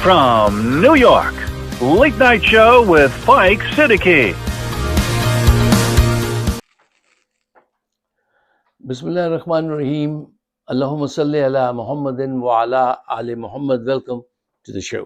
From New York, Late Night Show with Spike Siddiqui. Bismillahirrahmanirrahim. Allahumma salli ala Muhammadin wa ala ali Muhammad. Welcome to the show.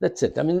That's it. I mean,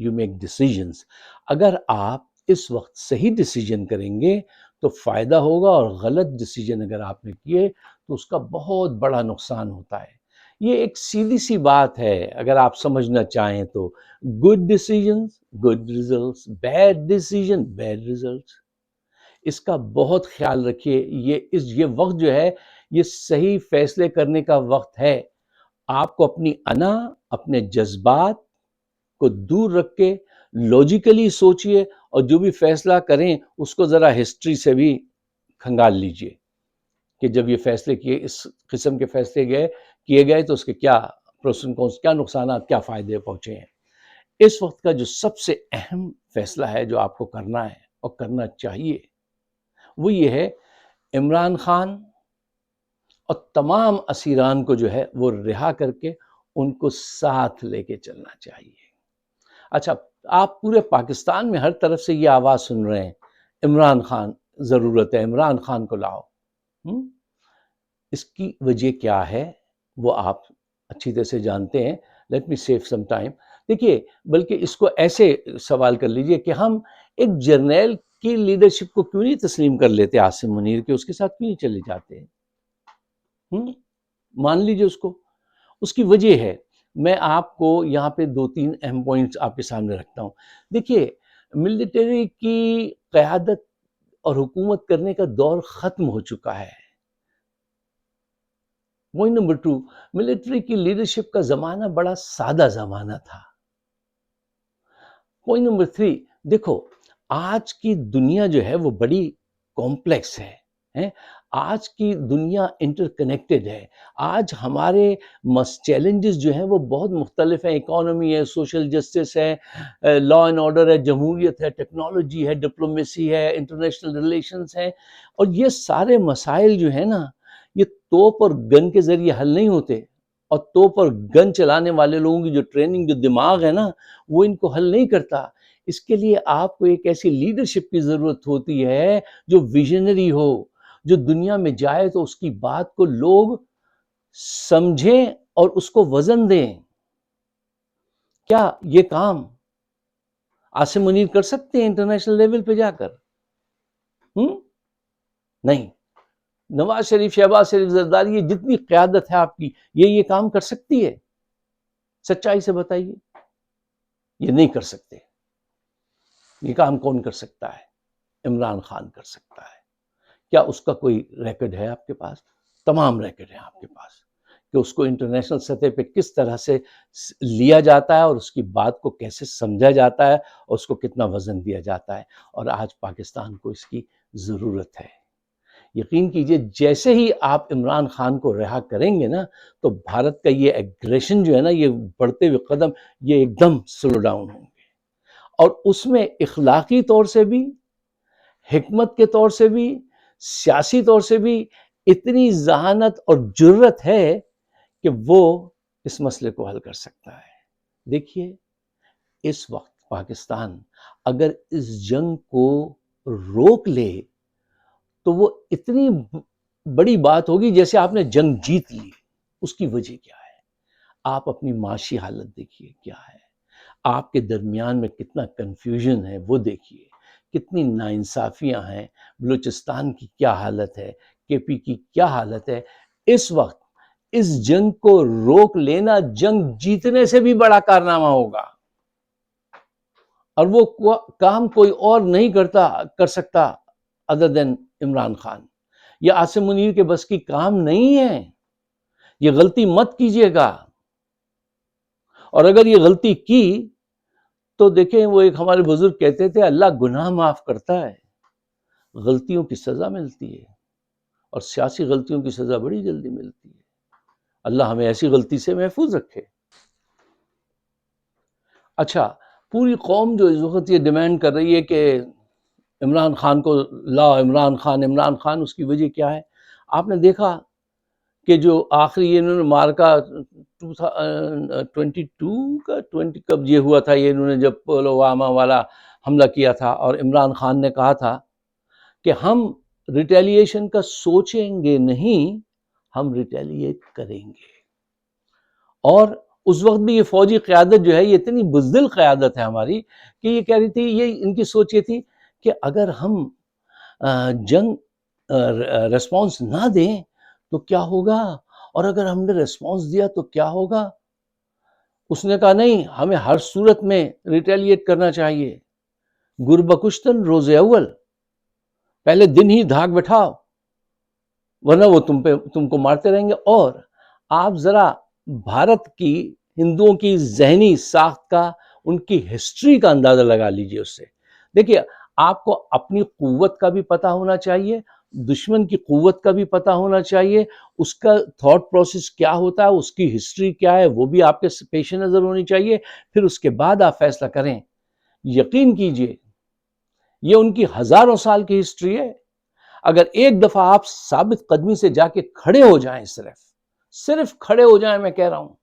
you make decisions. اگر آپ اس وقت صحیح decision کریں گے تو فائدہ ہوگا، اور غلط ڈیسیجن اگر آپ نے کیے تو اس کا بہت بڑا نقصان ہوتا ہے. یہ ایک سیدھی سی بات ہے اگر آپ سمجھنا چاہیں تو. Good decisions good results, bad decision bad results. اس کا بہت خیال رکھیے. یہ وقت جو ہے یہ صحیح فیصلے کرنے کا وقت ہے. آپ کو اپنی انا، اپنے جذبات کو دور رکھ کے لاجیکلی سوچئے، اور جو بھی فیصلہ کریں اس کو ذرا ہسٹری سے بھی کھنگال لیجئے کہ جب یہ فیصلے کیے، اس قسم کے فیصلے کیے گئے تو اس کے کیا پروس اینڈ کونس، کیا نقصانات، کیا فائدے پہنچے ہیں. اس وقت کا جو سب سے اہم فیصلہ ہے جو آپ کو کرنا ہے اور کرنا چاہیے، وہ یہ ہے عمران خان اور تمام اسیران کو جو ہے وہ رہا کر کے ان کو ساتھ لے کے چلنا چاہیے. اچھا، آپ پورے پاکستان میں ہر طرف سے یہ آواز سن رہے ہیں، عمران خان ضرورت ہے، عمران خان کو لاؤ. اس کی وجہ کیا ہے وہ آپ اچھی طرح سے جانتے ہیں. Let me save some time. دیکھیے، بلکہ اس کو ایسے سوال کر لیجئے کہ ہم ایک جرنیل کی لیڈرشپ کو کیوں نہیں تسلیم کر لیتے، عاصم منیر کے، اس کے ساتھ کیوں نہیں چلے جاتے ہیں؟ مان لیجئے اس کو. اس کی وجہ ہے، میں آپ کو یہاں پہ 2-3 اہم پوائنٹس آپ کے سامنے رکھتا ہوں. دیکھیے، ملٹری کی قیادت اور حکومت کرنے کا دور ختم ہو چکا ہے. پوائنٹ نمبر 2، ملٹری کی لیڈرشپ کا زمانہ بڑا سادہ زمانہ تھا. پوائنٹ نمبر 3، دیکھو آج کی دنیا جو ہے وہ بڑی کمپلیکس ہے. آج کی دنیا انٹر کنیکٹڈ ہے. آج ہمارے چیلنجز جو ہیں وہ بہت مختلف ہیں. اکانومی ہے، سوشل جسٹس ہے، لا اینڈ آرڈر ہے، جمہوریت ہے، ٹیکنالوجی ہے، ڈپلومیسی ہے، انٹرنیشنل ریلیشنز ہیں. اور یہ سارے مسائل جو ہیں نا، یہ توپ اور گن کے ذریعے حل نہیں ہوتے. اور توپ اور گن چلانے والے لوگوں کی جو ٹریننگ، جو دماغ ہے نا، وہ ان کو حل نہیں کرتا. اس کے لیے آپ کو ایک ایسی لیڈرشپ کی ضرورت ہوتی ہے جو ویژنری ہو، جو دنیا میں جائے تو اس کی بات کو لوگ سمجھیں اور اس کو وزن دیں. کیا یہ کام عاصم منیر کر سکتے ہیں انٹرنیشنل لیول پہ جا کر؟ نہیں. نواز شریف، شہباز شریف، زرداری، یہ جتنی قیادت ہے آپ کی، یہ کام کر سکتی ہے؟ سچائی سے بتائیے. یہ نہیں کر سکتے. یہ کام کون کر سکتا ہے؟ عمران خان کر سکتا ہے. کیا اس کا کوئی ریکارڈ ہے آپ کے پاس؟ تمام ریکارڈ ہیں آپ کے پاس کہ اس کو انٹرنیشنل سطح پہ کس طرح سے لیا جاتا ہے، اور اس کی بات کو کیسے سمجھا جاتا ہے، اور اس کو کتنا وزن دیا جاتا ہے. اور آج پاکستان کو اس کی ضرورت ہے. یقین کیجئے، جیسے ہی آپ عمران خان کو رہا کریں گے نا، تو بھارت کا یہ ایگریشن جو ہے نا، یہ بڑھتے ہوئے قدم، یہ ایک دم سلو ڈاؤن ہوں گے. اور اس میں اخلاقی طور سے بھی، حکمت کے طور سے بھی، سیاسی طور سے بھی اتنی ذہانت اور جرت ہے کہ وہ اس مسئلے کو حل کر سکتا ہے. دیکھیے، اس وقت پاکستان اگر اس جنگ کو روک لے تو وہ اتنی بڑی بات ہوگی جیسے آپ نے جنگ جیت لی. اس کی وجہ کیا ہے؟ آپ اپنی معاشی حالت دیکھیے کیا ہے. آپ کے درمیان میں کتنا کنفیوژن ہے وہ دیکھیے. کتنی ناانصافیاں ہیں. بلوچستان کی کیا حالت ہے، کے پی کی کیا حالت ہے. اس وقت اس جنگ کو روک لینا جنگ جیتنے سے بھی بڑا کارنامہ ہوگا. اور وہ کام کوئی اور نہیں کر سکتا ادر دین عمران خان. یہ عاصم منیر کے بس کی کام نہیں ہے. یہ غلطی مت کیجیے گا. اور اگر یہ غلطی کی تو دیکھیں، وہ ایک ہمارے بزرگ کہتے تھے، اللہ گناہ معاف کرتا ہے، غلطیوں کی سزا ملتی ہے. اور سیاسی غلطیوں کی سزا بڑی جلدی ملتی ہے. اللہ ہمیں ایسی غلطی سے محفوظ رکھے. اچھا، پوری قوم جو اس وقت یہ ڈیمانڈ کر رہی ہے کہ عمران خان کو لاؤ، عمران خان، اس کی وجہ کیا ہے؟ آپ نے دیکھا کہ جو آخری انہوں نے مارکا 2022 کب یہ ہوا تھا، یہ انہوں نے جب پلوامہ والا حملہ کیا تھا، اور عمران خان نے کہا تھا کہ ہم ریٹیلیشن کا سوچیں گے نہیں، ہم ریٹیلیٹ کریں گے. اور اس وقت بھی یہ فوجی قیادت جو ہے یہ اتنی بزدل قیادت ہے ہماری کہ یہ کہہ رہی تھی، یہ ان کی سوچ یہ تھی کہ اگر ہم جنگ ریسپانس نہ دیں تو کیا ہوگا، اور اگر ہم نے ریسپانس دیا تو کیا ہوگا۔ اس نے کہا نہیں، ہمیں ہر صورت میں ریٹیلیٹ کرنا چاہیے، گربکشتن روز اول، پہلے دن ہی دھاک بٹھاؤ ورنہ وہ تم کو مارتے رہیں گے۔ اور آپ ذرا بھارت کی، ہندوؤں کی ذہنی ساخت کا، ان کی ہسٹری کا اندازہ لگا لیجئے اس سے۔ دیکھیے، آپ کو اپنی قوت کا بھی پتہ ہونا چاہیے، دشمن کی قوت کا بھی پتہ ہونا چاہیے، اس کا تھاٹ پروسیس کیا ہوتا ہے، اس کی ہسٹری کیا ہے، وہ بھی آپ کے پیش نظر ہونی چاہیے۔ پھر اس کے بعد آپ فیصلہ کریں۔ یقین کیجئے، یہ ان کی ہزاروں سال کی ہسٹری ہے۔ اگر ایک دفعہ آپ ثابت قدمی سے جا کے کھڑے ہو جائیں، صرف کھڑے ہو جائیں، میں کہہ رہا ہوں،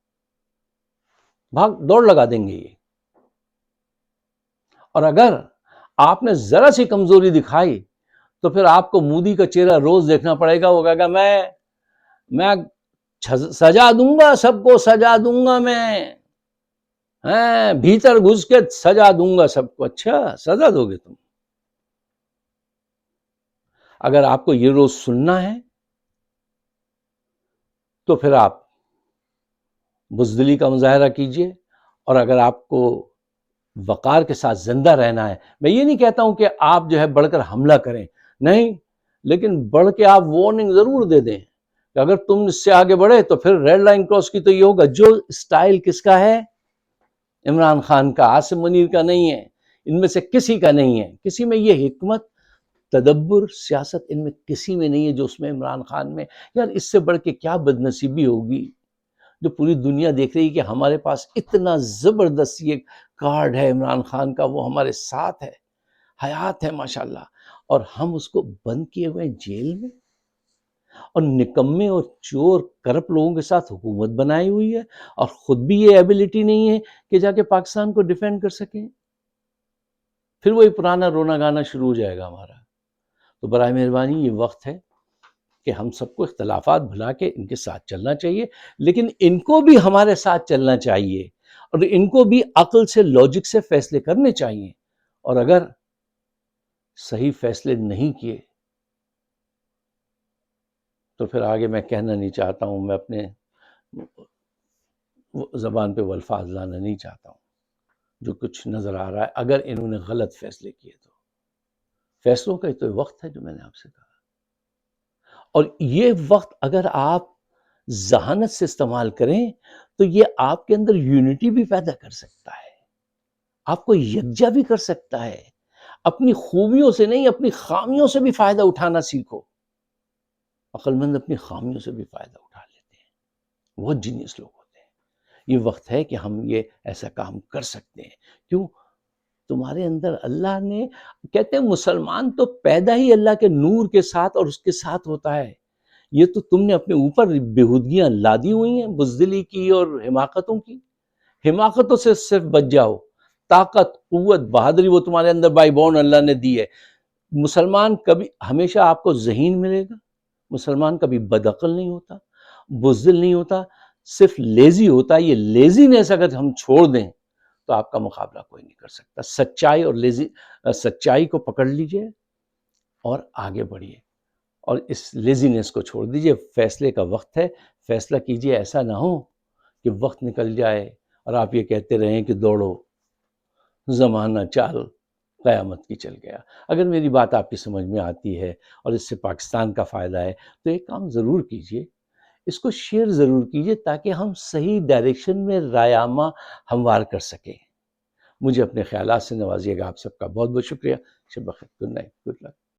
بھاگ دوڑ لگا دیں گے یہ۔ اور اگر آپ نے ذرا سی کمزوری دکھائی تو پھر آپ کو مودی کا چہرہ روز دیکھنا پڑے گا۔ وہ کہے گا میں سجا دوں گا، سب کو سجا دوں گا، میں بھیتر گھس کے سجا دوں گا سب کو۔ اچھا، سزا دو گے تم؟ اگر آپ کو یہ روز سننا ہے تو پھر آپ بزدلی کا مظاہرہ کیجئے، اور اگر آپ کو وقار کے ساتھ زندہ رہنا ہے، میں یہ نہیں کہتا ہوں کہ آپ جو ہے بڑھ کر حملہ کریں، نہیں، لیکن بڑھ کے آپ وارننگ ضرور دے دیں کہ اگر تم اس سے آگے بڑھے تو پھر ریڈ لائن کراس کی۔ تو یہ ہوگا جو سٹائل کس کا ہے؟ عمران خان کا، عاصم منیر کا نہیں ہے، ان میں سے کسی کا نہیں ہے۔ کسی میں یہ حکمت، تدبر، سیاست ان میں کسی میں نہیں ہے جو اس میں عمران خان میں۔ یار اس سے بڑھ کے کیا بدنصیبی ہوگی جو پوری دنیا دیکھ رہی کہ ہمارے پاس اتنا زبردست یہ کارڈ ہے عمران خان کا، وہ ہمارے ساتھ ہے، حیات ہے ماشاءاللہ، اور ہم اس کو بند کیے ہوئے جیل میں، اور نکمے اور چور کرپٹ لوگوں کے ساتھ حکومت بنائی ہوئی ہے، اور خود بھی یہ ایبیلٹی نہیں ہے کہ جا کے پاکستان کو ڈیفینڈ کر سکیں۔ پھر وہی پرانا رونا گانا شروع ہو جائے گا ہمارا۔ تو برائے مہربانی یہ وقت ہے کہ ہم سب کو اختلافات بھلا کے ان کے ساتھ چلنا چاہیے، لیکن ان کو بھی ہمارے ساتھ چلنا چاہیے، اور ان کو بھی عقل سے، لاجک سے فیصلے کرنے چاہیے۔ اور اگر صحیح فیصلے نہیں کیے تو پھر آگے میں کہنا نہیں چاہتا ہوں، میں اپنے زبان پہ وہ الفاظ لانا نہیں چاہتا ہوں جو کچھ نظر آ رہا ہے۔ اگر انہوں نے غلط فیصلے کیے تو فیصلوں کا تو وقت ہے جو میں نے آپ سے کہا، اور یہ وقت اگر آپ ذہانت سے استعمال کریں تو یہ آپ کے اندر یونٹی بھی پیدا کر سکتا ہے، آپ کو یکجا بھی کر سکتا ہے۔ اپنی خوبیوں سے نہیں، اپنی خامیوں سے بھی فائدہ اٹھانا سیکھو۔ عقل مند اپنی خامیوں سے بھی فائدہ اٹھا لیتے ہیں، بہت جینیس لوگ ہوتے ہیں۔ یہ وقت ہے کہ ہم یہ ایسا کام کر سکتے ہیں۔ کیوں؟ تمہارے اندر اللہ نے، کہتے ہیں مسلمان تو پیدا ہی اللہ کے نور کے ساتھ اور اس کے ساتھ ہوتا ہے۔ یہ تو تم نے اپنے اوپر بےہودگیاں لادی ہوئی ہیں، بزدلی کی اور حماقتوں کی۔ حماقتوں سے صرف بچ جاؤ، طاقت، قوت، بہادری وہ تمہارے اندر بائی بورن اللہ نے دی ہے۔ مسلمان کبھی، ہمیشہ آپ کو ذہین ملے گا، مسلمان کبھی بدعقل نہیں ہوتا، بزدل نہیں ہوتا، صرف لیزی ہوتا ہے۔ یہ لیزینس اگر ہم چھوڑ دیں تو آپ کا مقابلہ کوئی نہیں کر سکتا۔ سچائی اور سچائی کو پکڑ لیجئے اور آگے بڑھیے، اور اس لیزینس کو چھوڑ دیجئے۔ فیصلے کا وقت ہے، فیصلہ کیجئے۔ ایسا نہ ہو کہ وقت نکل جائے اور آپ یہ کہتے رہیں کہ دوڑو، زمانہ چال قیامت کی چل گیا۔ اگر میری بات آپ کی سمجھ میں آتی ہے اور اس سے پاکستان کا فائدہ ہے تو ایک کام ضرور کیجئے، اس کو شیئر ضرور کیجئے تاکہ ہم صحیح ڈائریکشن میں رایامہ ہموار کر سکیں۔ مجھے اپنے خیالات سے نوازیے گا۔ آپ سب کا بہت بہت شکریہ۔ شب بخیر، گڈ نائٹ، گڈ لک۔